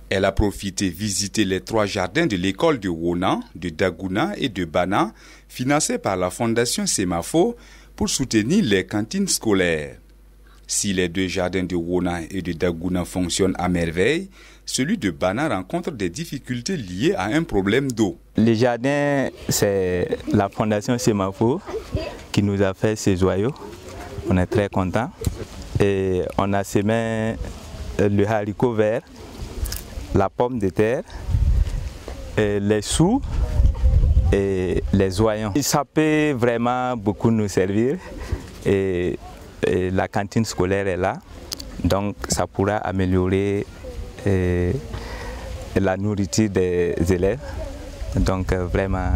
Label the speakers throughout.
Speaker 1: Elle a profité visiter les 3 jardins de l'école de Wona, de Dagouna et de Bana, financés par la fondation Semafo pour soutenir les cantines scolaires. Si les 2 jardins de Wona et de Dagouna fonctionnent à merveille, celui de Bana rencontre des difficultés liées à un problème d'eau.
Speaker 2: Les jardins, c'est la fondation Semafo qui nous a fait ces joyaux. On est très contents. Et on a semé le haricot vert, la pomme de terre, les choux et les oignons. Ça peut vraiment beaucoup nous servir et la cantine scolaire est là, donc ça pourra améliorer la nourriture des élèves. Donc vraiment,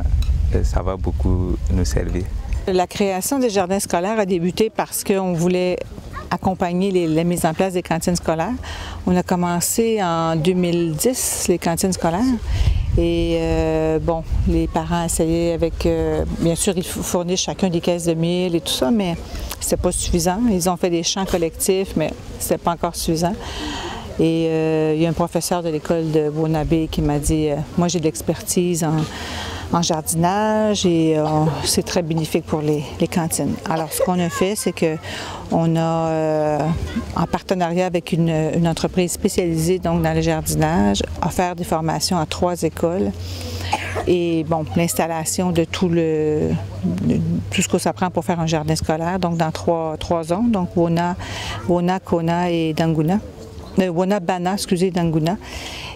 Speaker 2: ça va beaucoup nous servir.
Speaker 3: La création des jardins scolaires a débuté parce qu'on voulait accompagner la mise en place des cantines scolaires. On a commencé en 2010, les cantines scolaires. Et bon, les parents essayaient avec, bien sûr, ils fournissent chacun des caisses de mil et tout ça, mais c'était pas suffisant. Ils ont fait des champs collectifs, mais c'était pas encore suffisant. Et il y a un professeur de l'école de Wonabé qui m'a dit moi j'ai de l'expertise en jardinage et c'est très bénéfique pour les cantines. Alors ce qu'on a fait, c'est qu'on a, en partenariat avec une entreprise spécialisée donc, dans le jardinage, offert des formations à 3 écoles. Et bon, l'installation de tout ce que ça prend pour faire un jardin scolaire, donc dans 3 zones, donc Wona, Kona et Dagouna. Wona, Bana, excusez, Dagouna.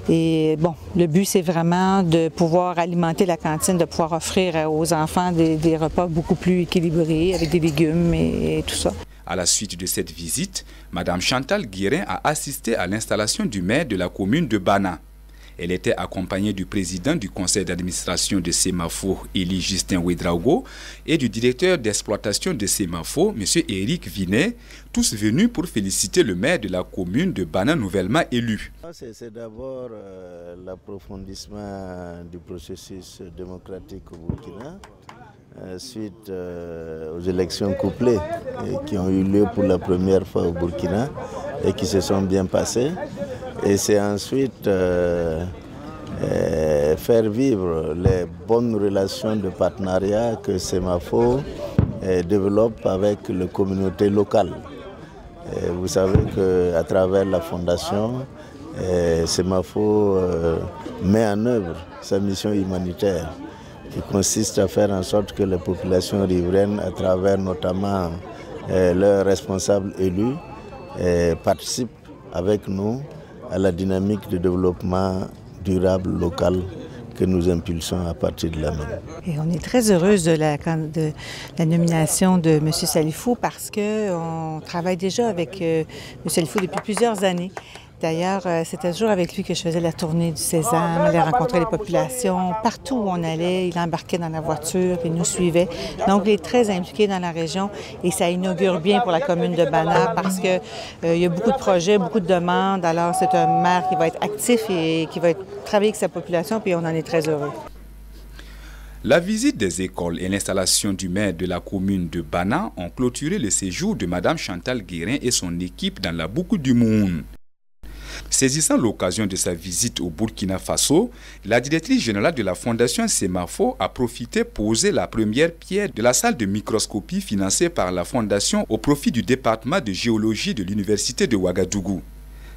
Speaker 3: Et bon, le but, c'est vraiment de pouvoir alimenter la cantine, de pouvoir offrir aux enfants des repas beaucoup plus équilibrés, avec des légumes et tout ça.
Speaker 1: À la suite de cette visite, Mme Chantal Guérin a assisté à l'installation du maire de la commune de Bana. Elle était accompagnée du président du conseil d'administration de Semafo, Élie Justin Ouedraogo, et du directeur d'exploitation de Semafo, M. Éric Vinet, tous venus pour féliciter le maire de la commune de Bana nouvellement élu.
Speaker 4: C'est d'abord l'approfondissement du processus démocratique au Burkina, suite aux élections couplées qui ont eu lieu pour la première fois au Burkina et qui se sont bien passées. Et c'est ensuite faire vivre les bonnes relations de partenariat que Semafo développe avec les communautés locales. Et vous savez qu'à travers la fondation, Semafo met en œuvre sa mission humanitaire qui consiste à faire en sorte que les populations riveraines, à travers notamment leurs responsables élus, participent avec nous à la dynamique de développement durable local que nous impulsons à partir de la même.
Speaker 3: Et on est très heureuse de la nomination de M. Salifou parce qu'on travaille déjà avec M. Salifou depuis plusieurs années. D'ailleurs, c'était toujours avec lui que je faisais la tournée du Sésame, aller rencontrer les populations. Partout où on allait, il embarquait dans la voiture et nous suivait. Donc, il est très impliqué dans la région et ça inaugure bien pour la commune de Bana parce qu'il y a beaucoup de projets, beaucoup de demandes. Alors, c'est un maire qui va être actif et qui va travailler avec sa population, puis on en est très heureux.
Speaker 1: La visite des écoles et l'installation du maire de la commune de Bana ont clôturé le séjour de Mme Chantal Guérin et son équipe dans la Boukou du Moun. Saisissant l'occasion de sa visite au Burkina Faso, la directrice générale de la fondation Semafo a profité pour poser la première pierre de la salle de microscopie financée par la fondation au profit du département de géologie de l'université de Ouagadougou.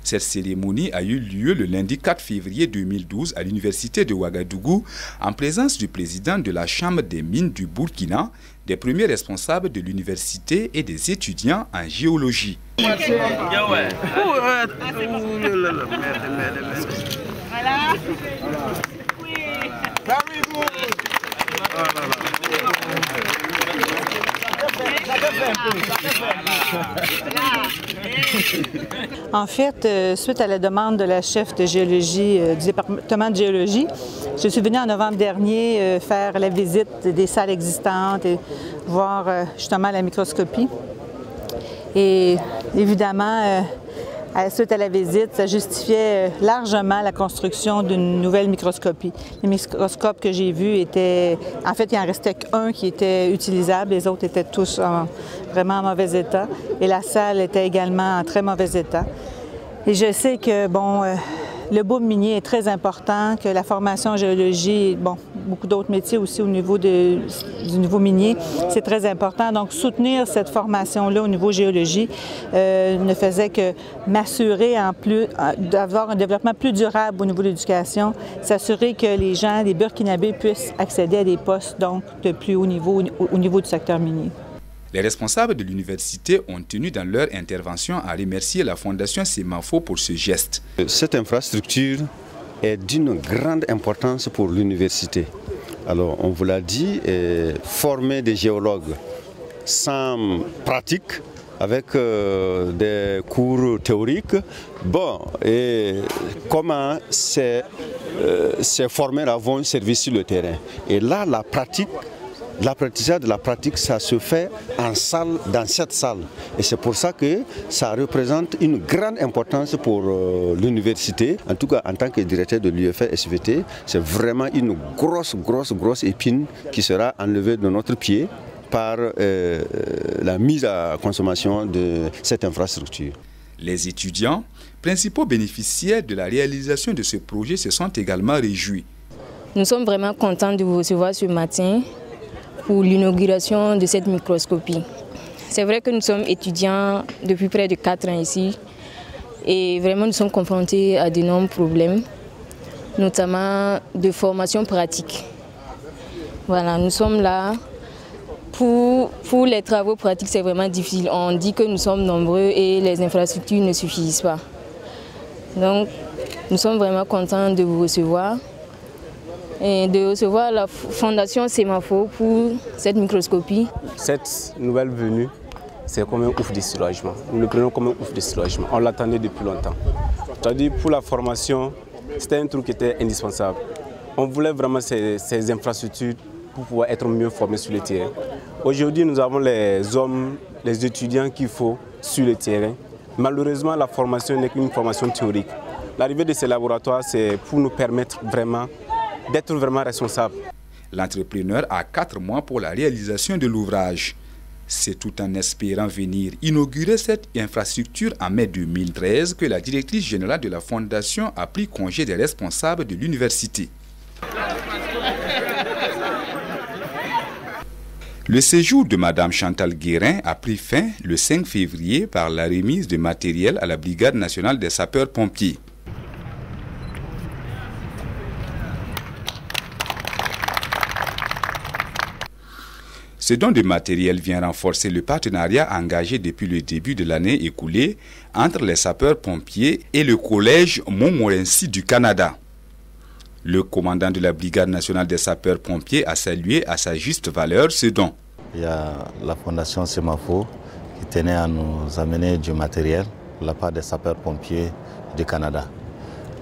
Speaker 1: Cette cérémonie a eu lieu le lundi 4 février 2012 à l'université de Ouagadougou en présence du président de la Chambre des mines du Burkina, des premiers responsables de l'université et des étudiants en géologie.
Speaker 3: En fait, suite à la demande de la chef de géologie du département de géologie, je suis venue en novembre dernier faire la visite des salles existantes et voir justement la microscopie. Et évidemment, suite à la visite, ça justifiait largement la construction d'une nouvelle microscopie. Les microscopes que j'ai vus étaient... En fait, il en restait qu'un qui était utilisable, les autres étaient tous vraiment en mauvais état. Et la salle était également en très mauvais état. Et je sais que, bon, le boom minier est très important, que la formation en géologie, bon, beaucoup d'autres métiers aussi au niveau du niveau minier, c'est très important. Donc, soutenir cette formation-là au niveau géologie ne faisait que m'assurer d'avoir un développement plus durable au niveau de l'éducation, s'assurer que les gens, les Burkinabés, puissent accéder à des postes donc de plus haut niveau au niveau du secteur minier.
Speaker 1: Les responsables de l'université ont tenu dans leur intervention à remercier la Fondation Semafo pour ce geste.
Speaker 5: Cette infrastructure est d'une grande importance pour l'université. Alors, on vous l'a dit, former des géologues sans pratique, avec des cours théoriques, bon, et comment ces formés-là vont servir sur le terrain. Et là, l'apprentissage de la pratique, ça se fait en salle, dans cette salle. Et c'est pour ça que ça représente une grande importance pour l'université. En tout cas, en tant que directeur de l'UFR-SVT, c'est vraiment une grosse épine qui sera enlevée de notre pied par la mise à consommation de cette infrastructure.
Speaker 1: Les étudiants, principaux bénéficiaires de la réalisation de ce projet, se sont également réjouis.
Speaker 6: Nous sommes vraiment contents de vous recevoir ce matin pour l'inauguration de cette microscopie. C'est vrai que nous sommes étudiants depuis près de 4 ans ici et vraiment nous sommes confrontés à d'énormes problèmes, notamment de formation pratique. Voilà, nous sommes là. Pour les travaux pratiques, c'est vraiment difficile. On dit que nous sommes nombreux et les infrastructures ne suffisent pas. Donc, nous sommes vraiment contents de vous recevoir. Et de recevoir la Fondation Semafo pour cette microscopie.
Speaker 7: Cette nouvelle venue, c'est comme un ouf de soulagement. Nous le prenons comme un ouf de soulagement. On l'attendait depuis longtemps. C'est-à-dire pour la formation, c'était un truc qui était indispensable. On voulait vraiment ces infrastructures pour pouvoir être mieux formés sur le terrain. Aujourd'hui, nous avons les hommes, les étudiants qu'il faut sur le terrain. Malheureusement, la formation n'est qu'une formation théorique. L'arrivée de ces laboratoires, c'est pour nous permettre vraiment d'être vraiment responsable.
Speaker 1: L'entrepreneur a 4 mois pour la réalisation de l'ouvrage. C'est tout en espérant venir inaugurer cette infrastructure en mai 2013 que la directrice générale de la Fondation a pris congé des responsables de l'université. Le séjour de Mme Chantal Guérin a pris fin le 5 février par la remise de matériel à la Brigade nationale des sapeurs-pompiers. Ce don de matériel vient renforcer le partenariat engagé depuis le début de l'année écoulée entre les sapeurs-pompiers et le Collège Montmorency du Canada. Le commandant de la Brigade nationale des sapeurs-pompiers a salué à sa juste valeur ce don.
Speaker 4: Il y a la Fondation Semafo qui tenait à nous amener du matériel de la part des sapeurs-pompiers du Canada.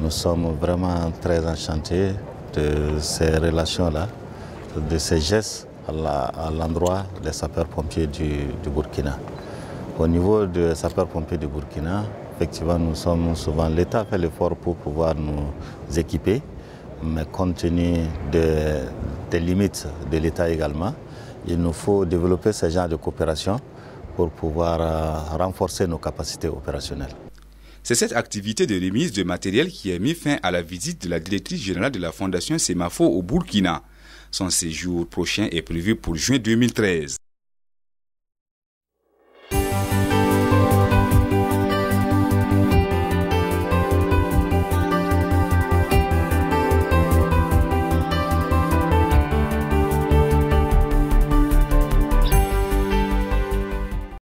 Speaker 4: Nous sommes vraiment très enchantés de ces relations-là, de ces gestes à l'endroit des sapeurs-pompiers du Burkina. Au niveau des sapeurs-pompiers du Burkina, effectivement, nous sommes souvent, l'État fait l'effort pour pouvoir nous équiper, mais compte tenu des limites de l'État également, il nous faut développer ce genre de coopération pour pouvoir renforcer nos capacités opérationnelles.
Speaker 1: C'est cette activité de remise de matériel qui a mis fin à la visite de la directrice générale de la Fondation Semafo au Burkina. Son séjour prochain est prévu pour juin 2013.